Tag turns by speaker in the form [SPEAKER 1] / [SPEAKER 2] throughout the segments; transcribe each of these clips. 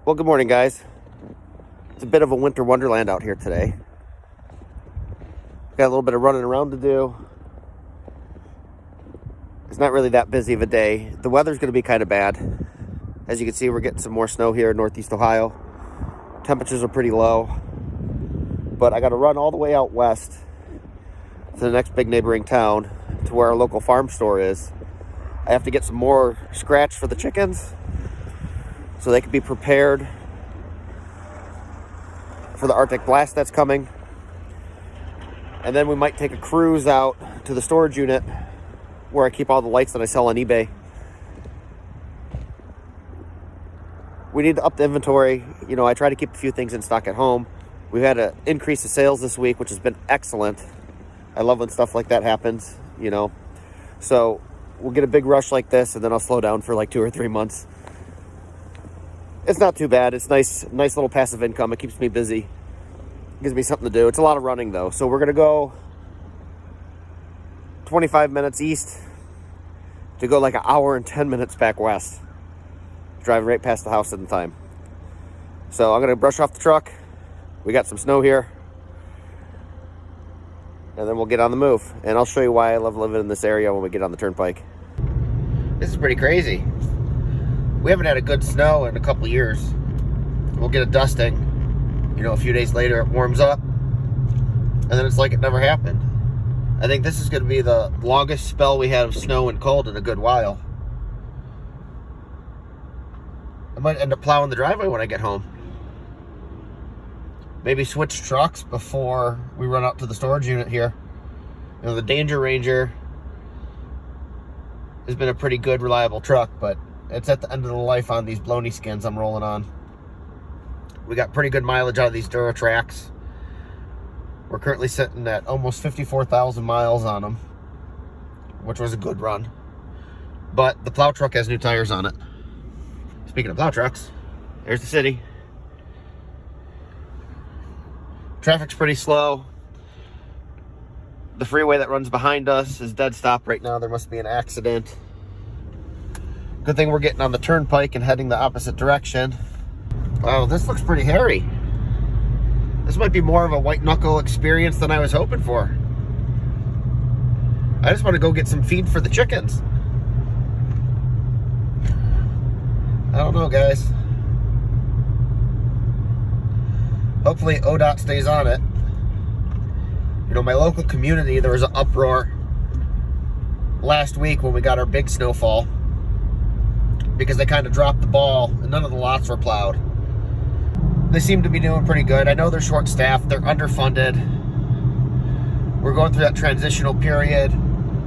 [SPEAKER 1] Well, good morning, guys. It's a bit of a winter wonderland out here today. Got a little bit of running around to do. It's not really that busy of a day. The weather's going to be kind of bad. As you can see, we're getting some more snow here in Northeast Ohio. Temperatures are pretty low. But I got to run all the way out west to the next big neighboring town to where our local farm store is. I have to get some more scratch for the chickens so they can be prepared for the Arctic blast that's coming. And then we might take a cruise out to the storage unit where I keep all the lights that I sell on eBay. We need to up the inventory. You know, I try to keep a few things in stock at home. We've had an increase of sales this week, which has been excellent. I love when stuff like that happens, you know. So we'll get a big rush like this, and then I'll slow down for like 2 or 3 months. It's not too bad. It's nice little passive income. It keeps me busy. It gives me something to do. It's a lot of running, though. So we're going to go 25 minutes east to go like an hour and 10 minutes back west. Driving right past the house in time. So I'm going to brush off the truck. We got some snow here. And then we'll get on the move. And I'll show you why I love living in this area when we get on the turnpike. This is pretty crazy. We haven't had a good snow in a couple of years. We'll get a dusting. You know, a few days later it warms up. And then it's like it never happened. I think this is going to be the longest spell we had of snow and cold in a good while. I might end up plowing the driveway when I get home. Maybe switch trucks before we run out to the storage unit here. You know, the Danger Ranger has been a pretty good, reliable truck, but it's at the end of the life on these Bloney skins I'm rolling on. We got pretty good mileage out of these Duratracks. We're currently sitting at almost 54,000 miles on them, which was a good run. But the plow truck has new tires on it. Speaking of plow trucks, there's the city. Traffic's pretty slow. The freeway that runs behind us is dead stop right now. There must be an accident. Good thing we're getting on the turnpike and heading the opposite direction. Wow, this looks pretty hairy. This might be more of a white knuckle experience than I was hoping for. I just want to go get some feed for the chickens. I don't know, guys. Hopefully ODOT stays on it. You know, my local community, there was an uproar last week when we got our big snowfall because they kind of dropped the ball and none of the lots were plowed. They seem to be doing pretty good. I know they're short-staffed, they're underfunded. We're going through that transitional period.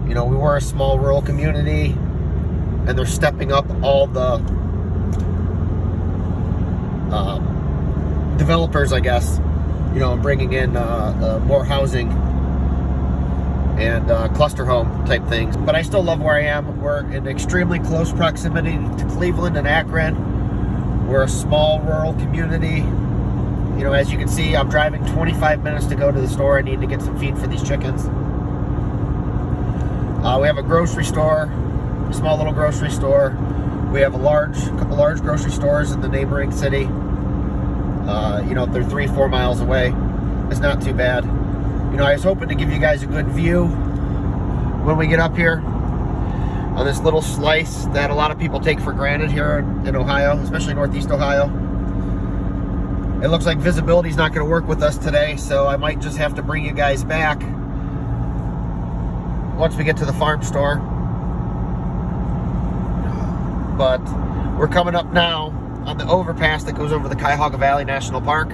[SPEAKER 1] You know, we were a small rural community and they're stepping up all the developers, I guess, you know, bringing in more housing and cluster home type things. But I still love where I am. We're in extremely close proximity to Cleveland and Akron. We're a small rural community. You know, as you can see, I'm driving 25 minutes to go to the store. I need to get some feed for these chickens. We have a grocery store, a small little grocery store. We have a couple large grocery stores in the neighboring city. You know, they're 3-4 miles away. It's not too bad. You know, I was hoping to give you guys a good view when we get up here on this little slice that a lot of people take for granted here in Ohio, especially Northeast Ohio. It looks like visibility's not going to work with us today, so I might just have to bring you guys back once we get to the farm store. But we're coming up now on the overpass that goes over the Cuyahoga Valley National Park.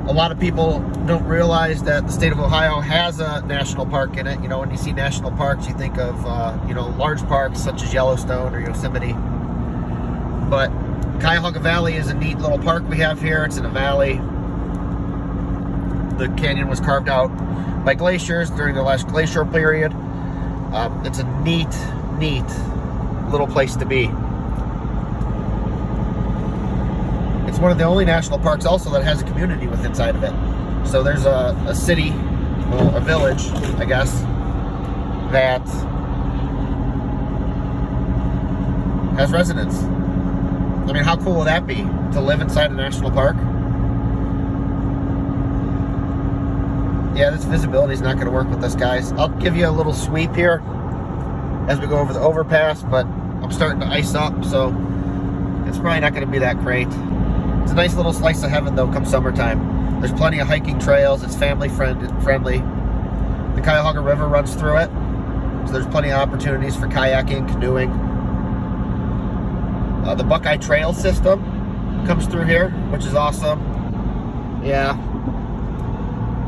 [SPEAKER 1] A lot of people don't realize that the state of Ohio has a national park in it. You know, when you see national parks, you think of, you know, large parks such as Yellowstone or Yosemite. But Cuyahoga Valley is a neat little park we have here. It's in a valley. The canyon was carved out by glaciers during the last glacial period. It's a neat little place to be. It's one of the only national parks also that has a community with inside of it. So there's a city, well, a village, I guess, that has residents. I mean, how cool will that be to live inside a national park? Yeah, this visibility is not going to work with us, guys. I'll give you a little sweep here as we go over the overpass, but I'm starting to ice up, so it's probably not going to be that great. It's a nice little slice of heaven, though, come summertime. There's plenty of hiking trails. It's family friendly. The Cuyahoga River runs through it, so there's plenty of opportunities for kayaking, canoeing. The Buckeye Trail system comes through here, which is awesome. Yeah,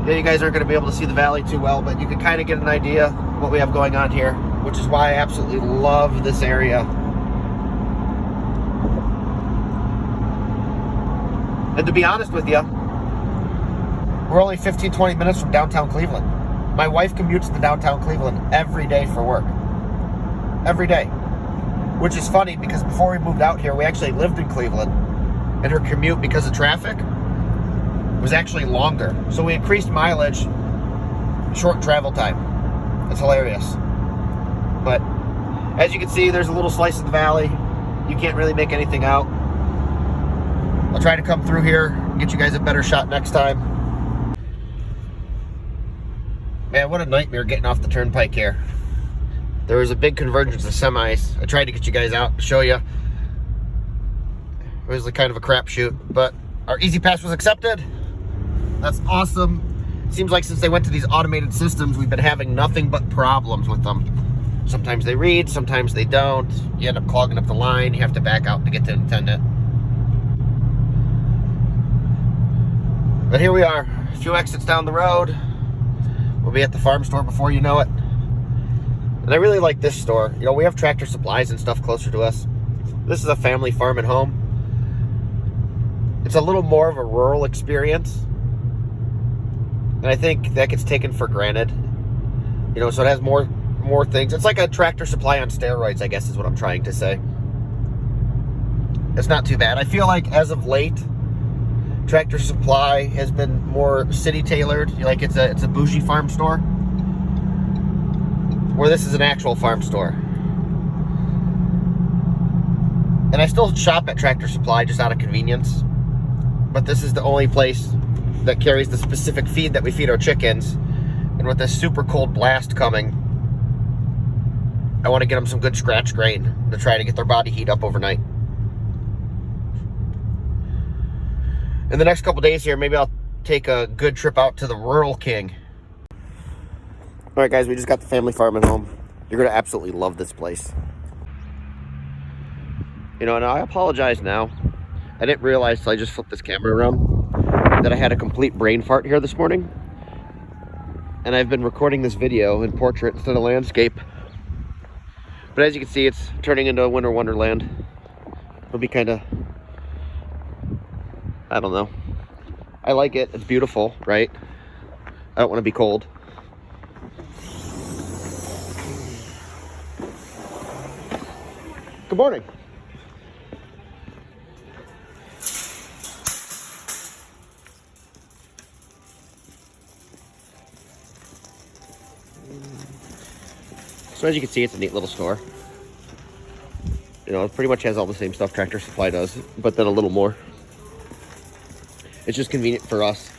[SPEAKER 1] you guys aren't going to be able to see the valley too well, but you can kind of get an idea of what we have going on here, which is why I absolutely love this area. And to be honest with you, we're only 15-20 minutes from downtown Cleveland. My wife commutes to downtown Cleveland every day for work. Every day. Which is funny because before we moved out here, we actually lived in Cleveland, and her commute, because of traffic, was actually longer. So we increased mileage, short travel time. It's hilarious. But as you can see, there's a little slice of the valley. You can't really make anything out. I'll try to come through here and get you guys a better shot next time. Man, what a nightmare getting off the turnpike here. There was a big convergence of semis. I tried to get you guys out to show you. It was like kind of a crapshoot, but our Easy Pass was accepted. That's awesome. Seems like since they went to these automated systems, we've been having nothing but problems with them. Sometimes they read, sometimes they don't. You end up clogging up the line. You have to back out to get to the attendant. But here we are, a few exits down the road. We'll be at the farm store before you know it. And I really like this store. You know, we have Tractor Supplies and stuff closer to us. This is a family farm and home. It's a little more of a rural experience. And I think that gets taken for granted. You know, so it has more things. It's like a Tractor Supply on steroids, I guess is what I'm trying to say. It's not too bad. I feel like as of late, Tractor Supply has been more city tailored. Like it's a bougie farm store, where this is an actual farm store. And I still shop at Tractor Supply just out of convenience, but this is the only place that carries the specific feed that we feed our chickens. And with this super cold blast coming, I want to get them some good scratch grain to try to get their body heat up overnight. In the next couple days here, maybe I'll take a good trip out to the Rural King. All right, guys, we just got the family farm at home. You're going to absolutely love this place. You know, and I apologize now. I didn't realize till I just flipped this camera around that I had a complete brain fart here this morning. And I've been recording this video in portrait instead of landscape. But as you can see, it's turning into a winter wonderland. It'll be kind of, I don't know. I like it. It's beautiful, right? I don't want to be cold. Good morning. So as you can see, it's a neat little store. You know, it pretty much has all the same stuff Tractor Supply does, but then a little more. It's just convenient for us.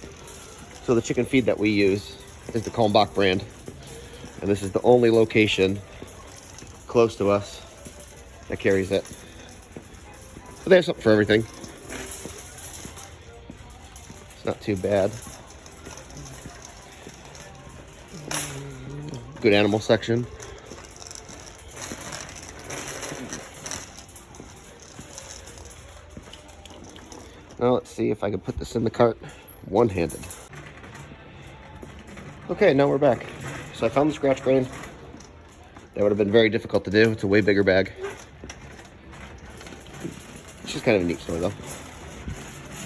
[SPEAKER 1] So the chicken feed that we use is the Kalmbach brand. And this is the only location close to us that carries it. But they have something for everything. It's not too bad. Good animal section. Now let's see if I can put this in the cart one-handed. Okay, now we're back. So I found the scratch grain. That would have been very difficult to do. It's a way bigger bag. It's just kind of a neat store though.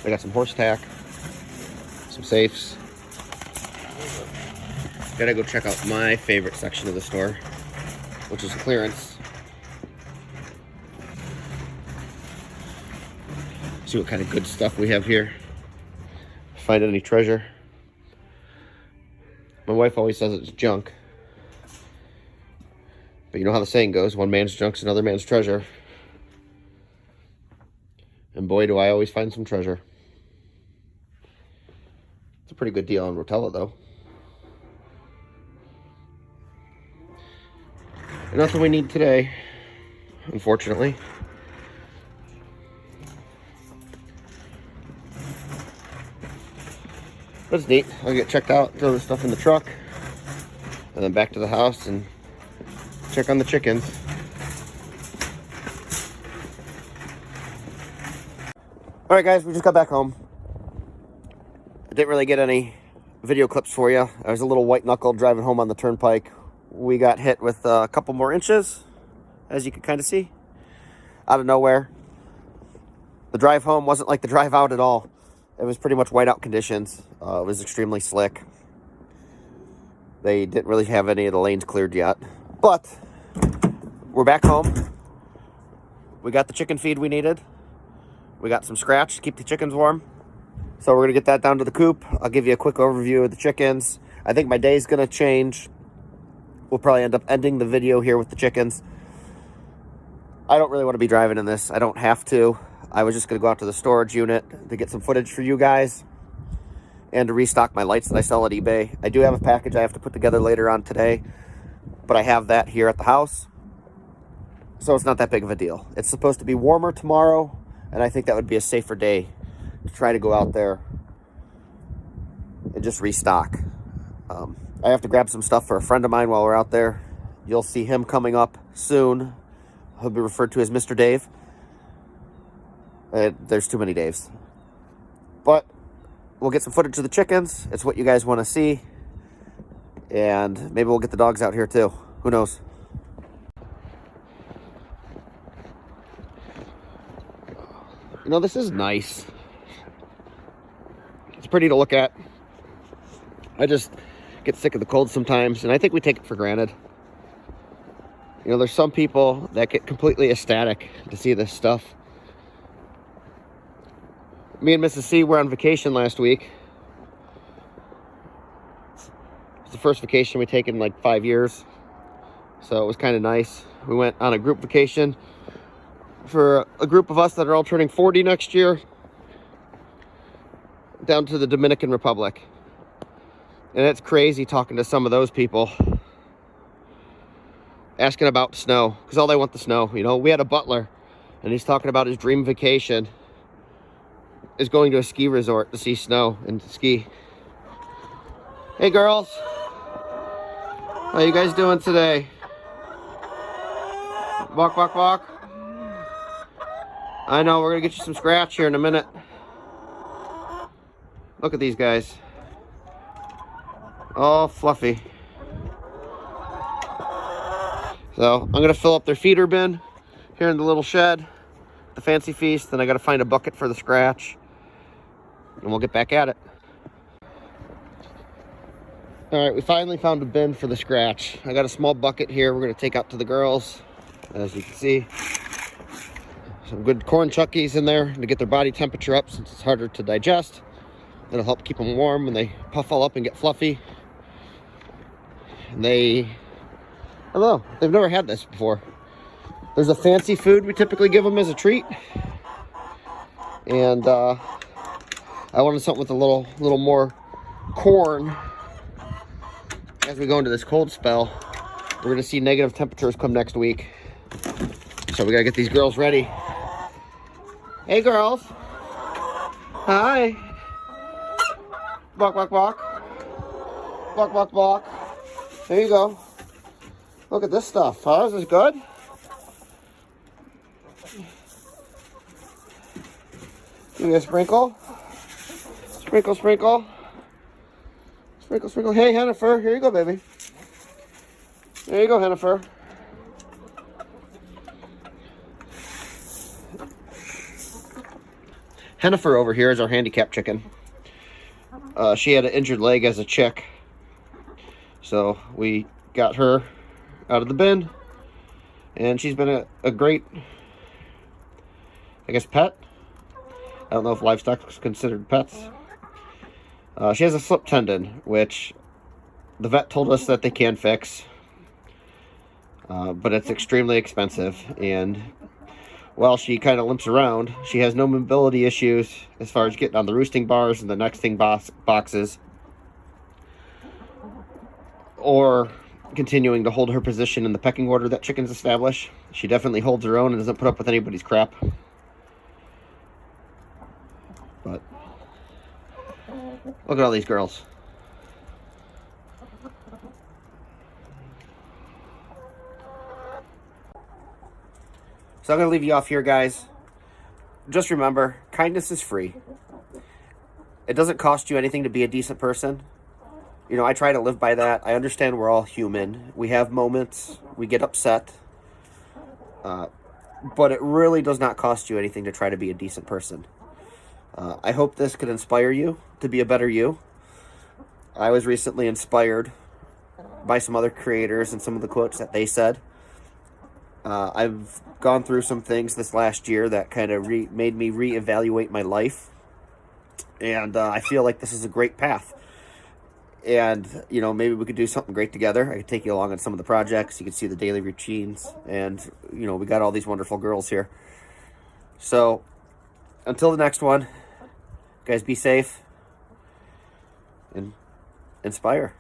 [SPEAKER 1] I got some horse tack, some safes. Gotta go check out my favorite section of the store, which is clearance. See what kind of good stuff we have here. Find any treasure. My wife always says it's junk. But you know how the saying goes, one man's junk's another man's treasure. And boy, do I always find some treasure. It's a pretty good deal on Rotella, though. And nothing we need today, unfortunately. That's neat. I'll get checked out, throw the stuff in the truck, and then back to the house and check on the chickens. All right, guys, we just got back home. I didn't really get any video clips for you. I was a little white knuckle driving home on the turnpike. We got hit with a couple more inches, as you can kind of see, out of nowhere. The drive home wasn't like the drive out at all. It was pretty much whiteout conditions. It was extremely slick. They didn't really have any of the lanes cleared yet. But we're back home. We got the chicken feed we needed. We got some scratch to keep the chickens warm. So we're going to get that down to the coop. I'll give you a quick overview of the chickens. I think my day's going to change. We'll probably end up ending the video here with the chickens. I don't really want to be driving in this. I don't have to. I was just going to go out to the storage unit to get some footage for you guys and to restock my lights that I sell at eBay. I do have a package I have to put together later on today, but I have that here at the house, so it's not that big of a deal. It's supposed to be warmer tomorrow, and I think that would be a safer day to try to go out there and just restock. I have to grab some stuff for a friend of mine while we're out there. You'll see him coming up soon. He'll be referred to as Mr. Dave. There's too many Daves. But we'll get some footage of the chickens. It's what you guys want to see. And maybe we'll get the dogs out here too. Who knows? You know, this is nice. It's pretty to look at. I just get sick of the cold sometimes, and I think we take it for granted. You know, there's some people that get completely ecstatic to see this stuff. Me and Mrs. C were on vacation last week. It's the first vacation we take in like 5 years. So it was kind of nice. We went on a group vacation for a group of us that are all turning 40 next year, down to the Dominican Republic. And it's crazy talking to some of those people, asking about snow, because all they want the snow. You know, we had a butler, and he's talking about his dream vacation is going to a ski resort to see snow and to ski. Hey girls, how you guys doing today? Walk, walk, walk. I know, we're gonna get you some scratch here in a minute. Look at these guys. All fluffy. So I'm gonna fill up their feeder bin here in the little shed, the Fancy Feast. Then I gotta find a bucket for the scratch, and we'll get back at it. All right, we finally found a bin for the scratch. I got a small bucket here we're gonna take out to the girls. As you can see, some good corn chuckies in there to get their body temperature up, since it's harder to digest. It'll help keep them warm when they puff all up and get fluffy. And I don't know, they've never had this before. There's a fancy food we typically give them as a treat. And I wanted something with a little more corn. As we go into this cold spell, we're gonna see negative temperatures come next week. So we gotta get these girls ready. Hey girls. Hi. Walk, walk, walk. Walk, walk, walk. There you go. Look at this stuff, huh? Is this good? Give me a sprinkle. Sprinkle, sprinkle. Sprinkle, sprinkle. Hey, Hennifer, here you go, baby. There you go, Hennifer. Hennifer over here is our handicap chicken. She had an injured leg as a chick. So we got her out of the bin. And she's been a great, I guess, pet. I don't know if livestock is considered pets. She has a slip tendon, which the vet told us that they can fix. But it's extremely expensive. And while she kind of limps around. She has no mobility issues as far as getting on the roosting bars and the nesting boxes, or continuing to hold her position in the pecking order that chickens establish. She definitely holds her own and doesn't put up with anybody's crap. But look at all these girls. So I'm going to leave you off here, guys. Just remember, kindness is free. It doesn't cost you anything to be a decent person. You know, I try to live by that. I understand we're all human. We have moments. We get upset. But it really does not cost you anything to try to be a decent person. I hope this could inspire you to be a better you. I was recently inspired by some other creators and some of the quotes that they said. I've gone through some things this last year that kind of made me reevaluate my life. And I feel like this is a great path. And, you know, maybe we could do something great together. I could take you along on some of the projects. You can see the daily routines. And, you know, we got all these wonderful girls here. So, until the next one, guys, be safe and inspire.